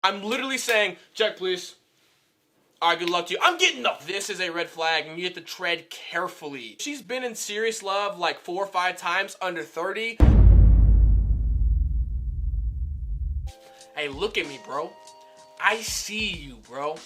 I'm literally saying, check please. Alright, good luck to you. I'm getting up. This is a red flag and you have to tread carefully. She's been in serious love like 4 or 5 times under 30. Hey, look at me, bro. I see you, bro.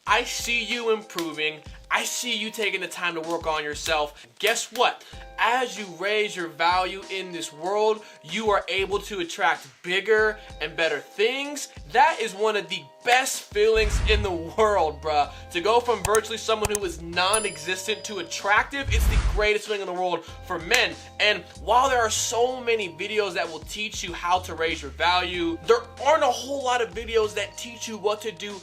I see you improving. I see you taking the time to work on yourself. Guess what? As you raise your value in this world, you are able to attract bigger and better things. That is one of the best feelings in the world, bruh. To go from virtually someone who is non-existent to attractive, it's the greatest feeling in the world for men. And while there are so many videos that will teach you how to raise your value, there aren't a whole lot of videos that teach you what to do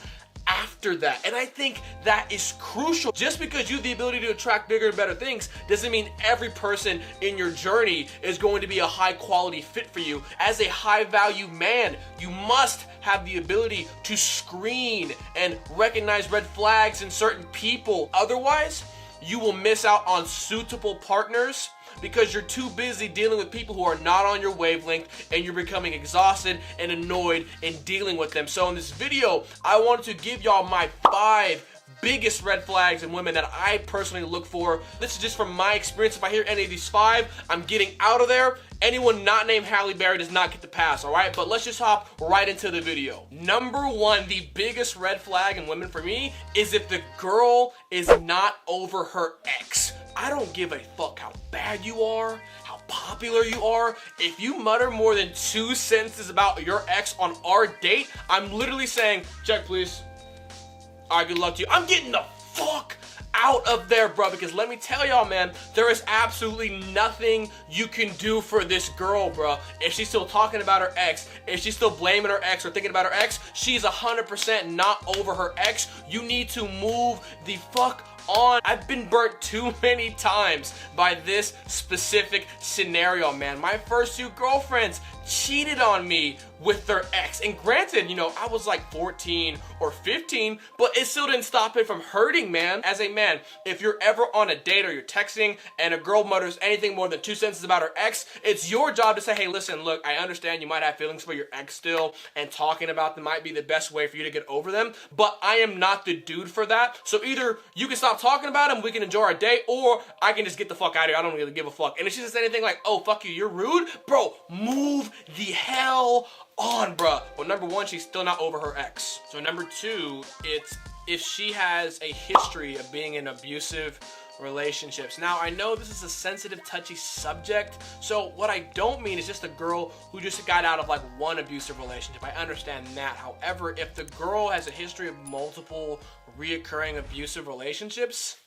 after that. And I think that is crucial. Just because you have the ability to attract bigger and better things doesn't mean every person in your journey is going to be a high quality fit for you. As a high value man, you must have the ability to screen and recognize red flags in certain people. Otherwise, you will miss out on suitable partners because you're too busy dealing with people who are not on your wavelength and you're becoming exhausted and annoyed in dealing with them. So in this video, I wanted to give y'all my 5 biggest red flags in women that I personally look for. This is just from my experience. If I hear any of these 5, I'm getting out of there. Anyone not named Halle Berry does not get the pass, alright? But let's just hop right into the video. Number 1, the biggest red flag in women for me is if the girl is not over her ex. I don't give a fuck how bad you are, how popular you are. If you mutter more than 2 sentences about your ex on our date, I'm literally saying, check please. Alright, good luck to you. I'm getting the fuck out of there, bro, because let me tell y'all, man, there is absolutely nothing you can do for this girl, bro. If she's still talking about her ex, if she's still blaming her ex or thinking about her ex, she's 100% not over her ex. You need to move the fuck on. I've been burnt too many times by this specific scenario, man. My first 2 girlfriends cheated on me with their ex. And granted, you know, I was like 14 or 15, but it still didn't stop it from hurting, man. As a man, if you're ever on a date or you're texting and a girl mutters anything more than 2 sentences about her ex, it's your job to say, hey, listen, look, I understand you might have feelings for your ex still, and talking about them might be the best way for you to get over them, but I am not the dude for that. So either you can stop talking about him, we can enjoy our date, or I can just get the fuck out of here. I don't really give a fuck. And if she says anything like, oh, fuck you, you're rude, bro, move the hell on, bruh. Well, number 1, she's still not over her ex. So number 2, it's if she has a history of being in abusive relationships. Now, I know this is a sensitive, touchy subject, so what I don't mean is just a girl who just got out of like one abusive relationship. I understand that. However, if the girl has a history of multiple reoccurring abusive relationships,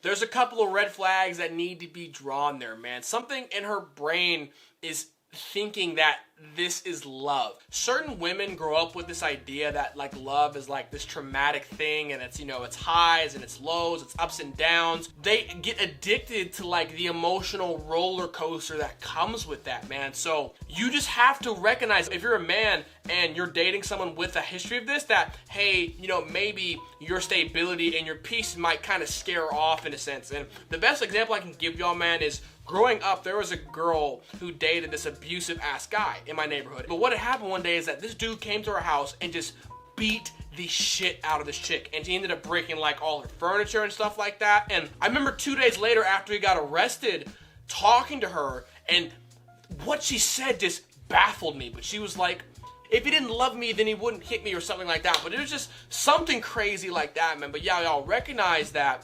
there's a couple of red flags that need to be drawn there, man. Something in her brain is thinking that this is love. Certain women grow up with this idea that like love is like this traumatic thing, and it's, you know, it's highs and it's lows, it's ups and downs. They get addicted to like the emotional roller coaster that comes with that, man. So you just have to recognize, if you're a man and you're dating someone with a history of this, that hey, you know, maybe your stability and your peace might kind of scare off in a sense. And the best example I can give y'all, man, is growing up, there was a girl who dated this abusive ass guy in my neighborhood. But what had happened one day is that this dude came to her house and just beat the shit out of this chick, and she ended up breaking like all her furniture and stuff like that. And I remember 2 days later, after he got arrested, talking to her, and what she said just baffled me. But she was like, if he didn't love me, then he wouldn't hit me or something like that. But it was just something crazy like that, man. But yeah, y'all recognize that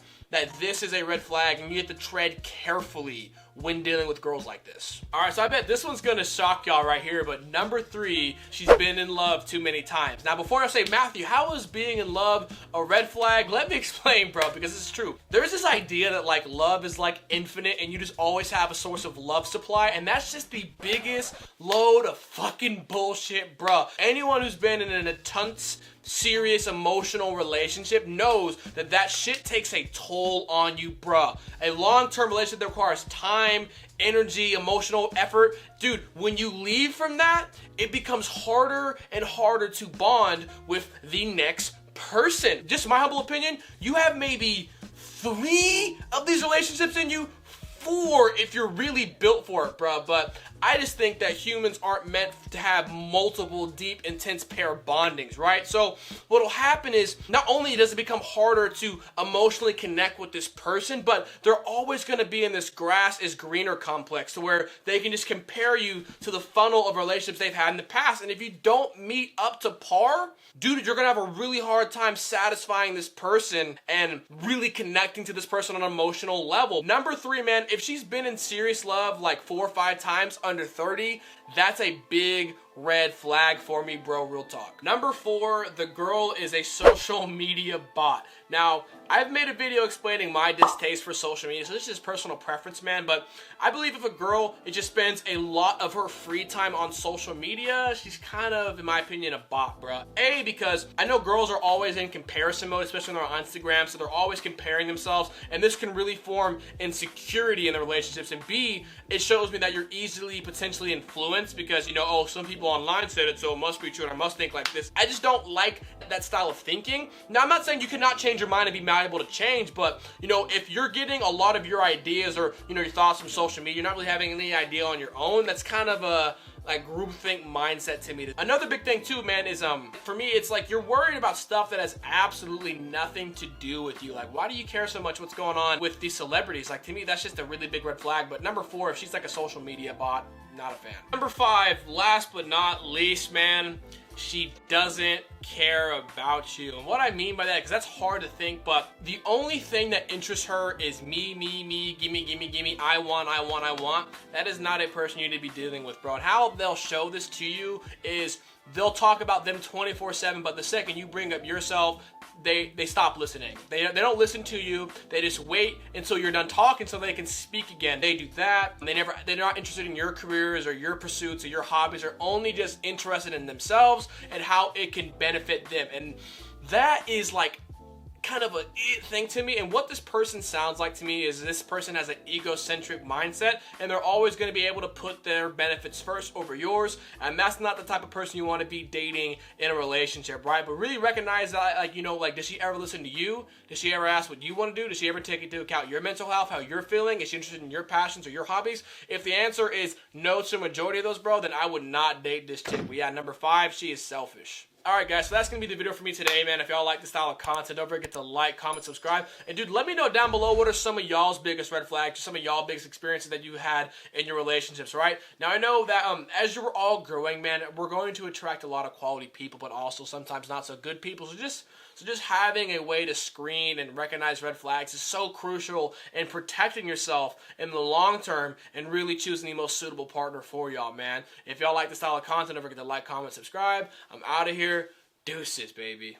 this is a red flag, and you have to tread carefully when dealing with girls like this. Alright, so I bet this one's gonna shock y'all right here, but number 3, she's been in love too many times. Now, before I say, Matthew, how is being in love a red flag? Let me explain, bro, because this is true. There's this idea that like love is like infinite and you just always have a source of love supply, and that's just the biggest load of fucking bullshit, bro. Anyone who's been in an intense, serious emotional relationship knows that that shit takes a toll on you, bruh. A long-term relationship that requires time, energy, emotional effort, dude, when you leave from that, it becomes harder and harder to bond with the next person. Just my humble opinion, you have maybe 3 of these relationships in you, 4 if you're really built for it, bruh. But I just think that humans aren't meant to have multiple deep, intense pair bondings, right? So what'll happen is not only does it become harder to emotionally connect with this person, but they're always going to be in this grass is greener complex to where they can just compare you to the funnel of relationships they've had in the past. And if you don't meet up to par, dude, you're going to have a really hard time satisfying this person and really connecting to this person on an emotional level. Number 3, man, if she's been in serious love like 4 or 5 times under 30, that's a big red flag for me, bro, real talk. Number 4, the girl is a social media bot. Now, I've made a video explaining my distaste for social media, so this is just personal preference, man, but I believe if a girl just spends a lot of her free time on social media, she's kind of, in my opinion, a bot, bro. A, because I know girls are always in comparison mode, especially when they're on Instagram, so they're always comparing themselves, and this can really form insecurity in the relationships. And B, it shows me that you're easily potentially influenced because, you know, oh, some people online said it, so it must be true, and I must think like this. I just don't like that style of thinking. Now, I'm not saying you cannot change your mind and be malleable to change, but, you know, if you're getting a lot of your ideas or, you know, your thoughts from social media, you're not really having any idea on your own, that's kind of a like groupthink mindset to me. Another big thing too, man, is for me, it's like you're worried about stuff that has absolutely nothing to do with you. Like, why do you care so much what's going on with these celebrities? Like, to me, that's just a really big red flag. But number 4, if she's like a social media bot, not a fan. Number 5, last but not least, man, she doesn't care about you. And what I mean by that, because that's hard to think, but the only thing that interests her is me, gimme, I want. That is not a person you need to be dealing with, bro. And how they'll show this to you is they'll talk about them 24/7, but the second you bring up yourself, they stop listening. They don't listen to you. They just wait until you're done talking so they can speak again. They do that. They're not interested in your careers or your pursuits or your hobbies. They're only just interested in themselves and how it can benefit them. And that is like kind of a thing to me. And what this person sounds like to me is this person has an egocentric mindset, and they're always going to be able to put their benefits first over yours, and that's not the type of person you want to be dating in a relationship, right? But really recognize that, like, you know, like, does she ever listen to you? Does she ever ask what you want to do? Does she ever take into account your mental health, how you're feeling? Is she interested in your passions or your hobbies? If the answer is no to the majority of those, bro, then I would not date this chick. But yeah, number 5, she is selfish. Alright guys, so that's going to be the video for me today, man. If y'all like this style of content, don't forget to like, comment, subscribe. And dude, let me know down below what are some of y'all's biggest red flags, some of y'all biggest experiences that you had in your relationships, right? Now I know that as you're all growing, man, we're going to attract a lot of quality people, but also sometimes not so good people. So just having a way to screen and recognize red flags is so crucial in protecting yourself in the long term and really choosing the most suitable partner for y'all, man. If y'all like this style of content, don't forget to like, comment, subscribe. I'm out of here. Deuces, baby.